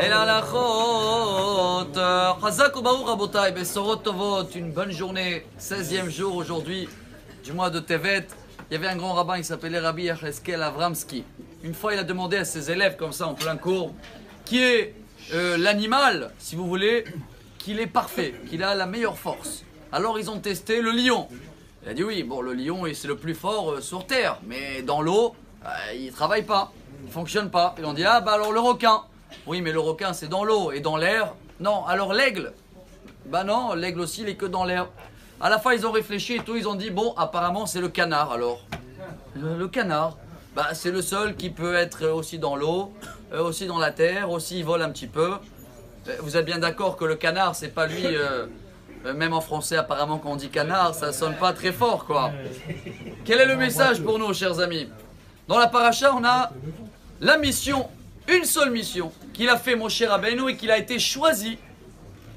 El halachot. Chazak ubaruch rabotai. Besorot tovot. Une bonne journée. 16e jour aujourd'hui du mois de Tevet. Il y avait un grand rabbin qui s'appelait Rabbi Yecheskel Avramsky. Une fois, il a demandé à ses élèves, comme ça, en plein cours, qui est l'animal, si vous voulez, qu'il est parfait, qu'il a la meilleure force. Alors, ils ont testé le lion. Il a dit oui, bon, le lion, c'est le plus fort sur Terre, mais dans l'eau, il ne travaille pas, il ne fonctionne pas. Ils ont dit, ah, bah alors le requin. Oui, mais le requin, c'est dans l'eau et dans l'air. Non, alors l'aigle. Bah non, l'aigle aussi, il est que dans l'air. À la fin, ils ont réfléchi et tout, ils ont dit, bon, apparemment, c'est le canard, alors. Le canard, bah, c'est le seul qui peut être aussi dans l'eau, aussi dans la terre, aussi il vole un petit peu. Vous êtes bien d'accord que le canard, c'est pas lui, même en français, apparemment, quand on dit canard, ça sonne pas très fort, quoi. Quel est le message pour nous, chers amis? Dans la paracha, on a la mission, une seule mission, qu'il a fait Moshe Rabbeinu et qu'il a été choisi,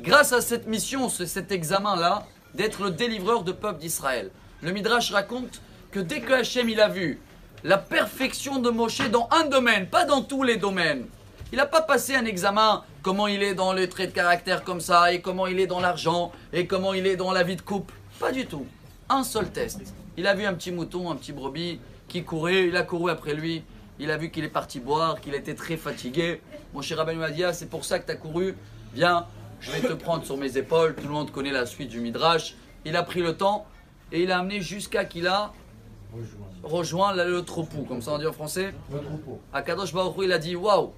grâce à cette mission, cet examen-là, d'être le délivreur de peuple d'Israël. Le Midrash raconte que dès que Hachem il a vu la perfection de Moshe dans un domaine, pas dans tous les domaines, il n'a pas passé un examen, comment il est dans les traits de caractère comme ça, et comment il est dans l'argent, et comment il est dans la vie de couple. Pas du tout. Un seul test. Il a vu un petit mouton, un petit brebis qui courait, il a couru après lui, il a vu qu'il est parti boire, qu'il était très fatigué. Moshe Rabbeinu a dit, ah, c'est pour ça que tu as couru, viens, je vais te prendre sur mes épaules. Tout le monde connaît la suite du Midrash. Il a pris le temps et il a amené jusqu'à qu'il a rejoint le troupeau, comme ça on dit en français. Le troupeau. Akadosh Baruch Hu, il a dit, waouh,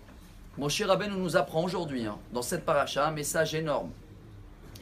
Moshe Rabbeinu nous apprend aujourd'hui, dans cette paracha, un message énorme.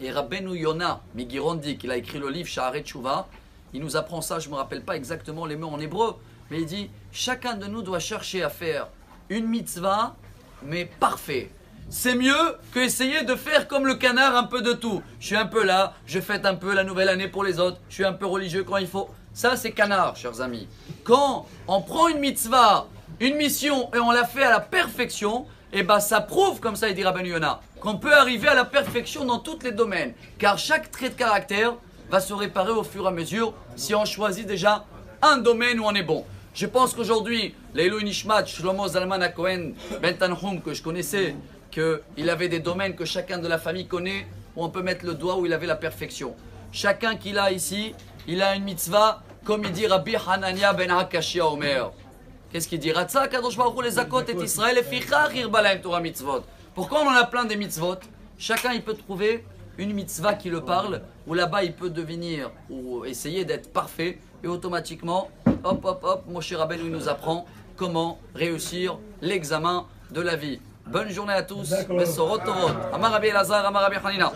Et Rabbeinu Yona, Migirondi, qu'il a écrit le livre Sha'arei Tshuva, il nous apprend ça, je ne me rappelle pas exactement les mots en hébreu, mais il dit, chacun de nous doit chercher à faire une mitzvah, mais parfait. C'est mieux que essayer de faire comme le canard un peu de tout. Je suis un peu là, je fête un peu la nouvelle année pour les autres, je suis un peu religieux quand il faut. Ça c'est canard, chers amis. Quand on prend une mitzvah, une mission et on la fait à la perfection, et ben ça prouve, comme ça il dit Rabbeinu Yona, qu'on peut arriver à la perfection dans tous les domaines. Car chaque trait de caractère va se réparer au fur et à mesure si on choisit déjà un domaine où on est bon. Je pense qu'aujourd'hui, Leilou Nishmat, Shlomo Zalman HaKohen, Ben Tanhum, que je connaissais, qu'il avait des domaines que chacun de la famille connaît, où on peut mettre le doigt où il avait la perfection. Chacun qu'il a ici, il a une mitzvah, comme il dit Rabbi Hanania ben Hakashia Omer. Qu'est-ce qu'il dit? Ratza Kadosh Baruch Hu les zakot et Israël et fichach irbalaim Torah mitzvot. Pourquoi on en a plein des mitzvot? Chacun il peut trouver une mitzvah qui le parle, où là-bas il peut devenir ou essayer d'être parfait, et automatiquement, hop hop hop, Moshe Rabbeinu nous apprend comment réussir l'examen de la vie. Bonne journée à tous. Besorot tovot. Amar Rabbi Elazar, Amar Rabbi Hanina.